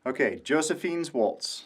Okay, Josefin's Waltz.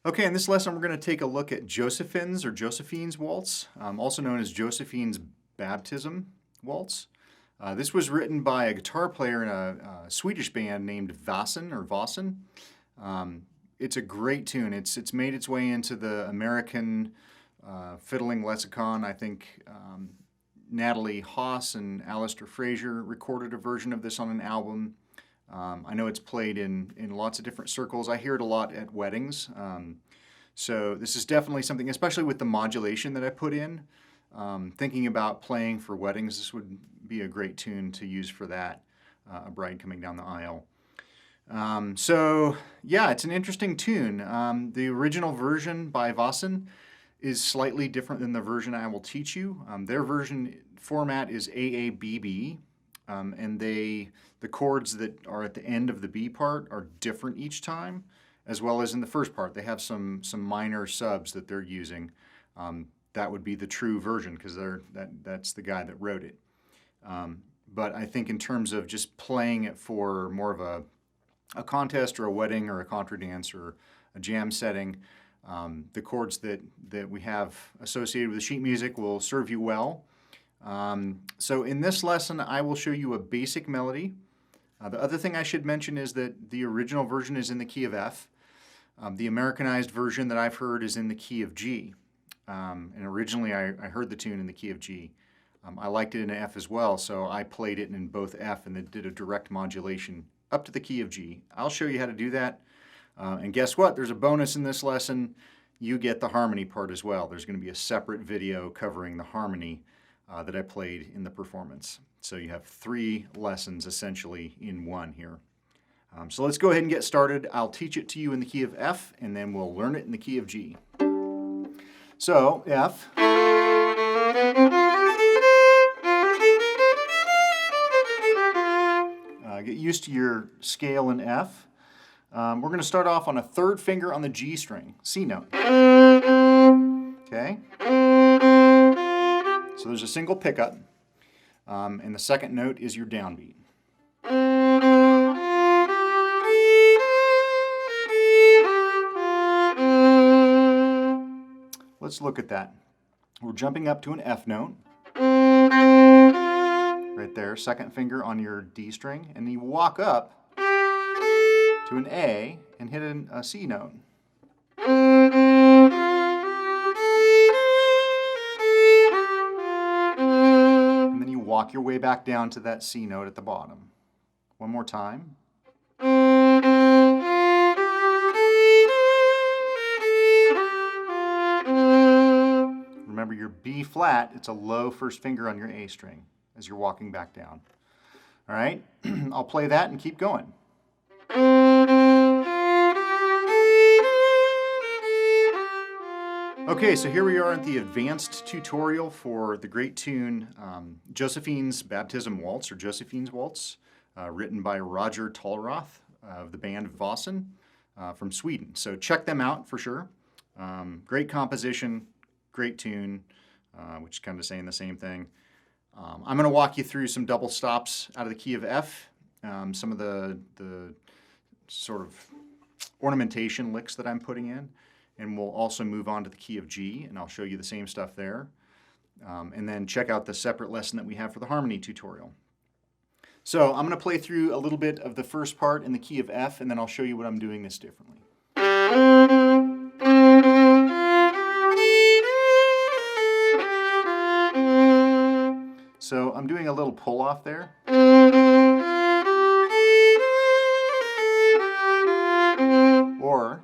Okay, in this lesson we're going to take a look at Josefin's or Josephine's Waltz, also known as Josephine's Baptism Waltz. This was written by a guitar player in a Swedish band named Vassen or Vossen. It's a great tune. It's made its way into the American fiddling lexicon. I think Natalie Haas and Alistair Fraser recorded a version of this on an album. I know it's played in lots of different circles. I hear it a lot at weddings. So this is definitely something, especially with the modulation that I put in. Thinking about playing for weddings, this would be a great tune to use for that, a bride coming down the aisle. So yeah, it's an interesting tune. The original version by Vossen is slightly different than the version I will teach you. Their version format is AABB. And the chords that are at the end of the B part are different each time, as well as in the first part. They have some minor subs that they're using. That would be the true version because that's the guy that wrote it. But I think in terms of just playing it for more of a contest or a wedding or a contra dance or a jam setting, the chords that we have associated with the sheet music will serve you well. So in this lesson, I will show you a basic melody. The other thing I should mention is that the original version is in the key of F. The Americanized version that I've heard is in the key of G. And originally I heard the tune in the key of G. I liked it in F as well, so I played it in both F and then did a direct modulation up to the key of G. I'll show you how to do that. And guess what? There's a bonus in this lesson. You get the harmony part as well. There's going to be a separate video covering the harmony that I played in the performance. So you have 3 lessons essentially in one here. So let's go ahead and get started. I'll teach it to you in the key of F, and then we'll learn it in the key of G. So F. Get used to your scale in F. We're going to start off on a 3rd finger on the G string, C note. Okay? So there's a single pickup, and the 2nd note is your downbeat. Let's look at that. We're jumping up to an F note. Right there, 2nd finger on your D string, and you walk up to an A and hit a C note. And then you walk your way back down to that C note at the bottom. One more time. Remember your B flat, it's a low 1st finger on your A string as you're walking back down. All right, I'll play that and keep going. Okay, so here we are at the advanced tutorial for the great tune Josefin's Baptism Waltz, or Josefin's Waltz, written by Roger Tallroth of the band Vossen from Sweden. So check them out for sure. Great composition, great tune, which is kind of saying the same thing. I'm going to walk you through some double stops out of the key of F, some of the sort of ornamentation licks that I'm putting in, and we'll also move on to the key of G, and I'll show you the same stuff there. And then check out the separate lesson that we have for the harmony tutorial. So I'm going to play through a little bit of the first part in the key of F, and then I'll show you what I'm doing this differently. So I'm doing a little pull off there. Or,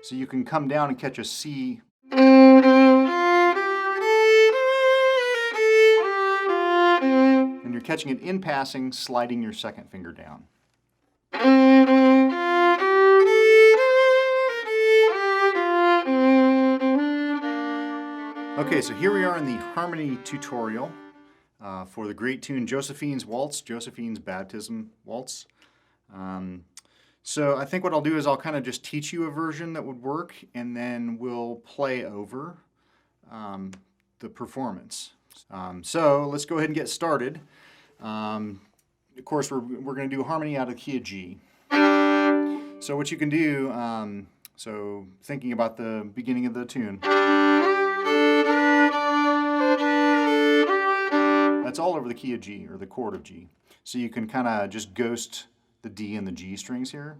so you can come down and catch a C. And you're catching it in passing, sliding your 2nd finger down. Okay, so here we are in the harmony tutorial for the great tune Josefin's Waltz, Josefin's Baptism Waltz. So I think what I'll do is I'll kind of just teach you a version that would work, and then we'll play over the performance. So let's go ahead and get started. Of course, we're going to do harmony out of the key of G. So what you can do, so thinking about the beginning of the tune. That's all over the key of G, or the chord of G. So you can kind of just ghost the D and the G strings here.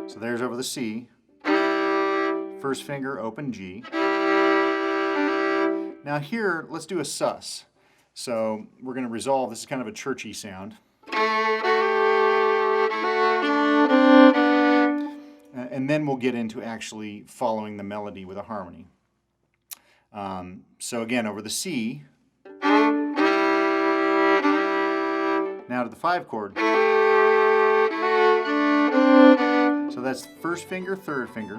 So there's over the C. 1st finger, open G. Now here, let's do a sus. So we're going to resolve, this is kind of a churchy sound. And then we'll get into actually following the melody with a harmony. So again, over the C. Now to the 5 chord. So that's 1st finger, 3rd finger.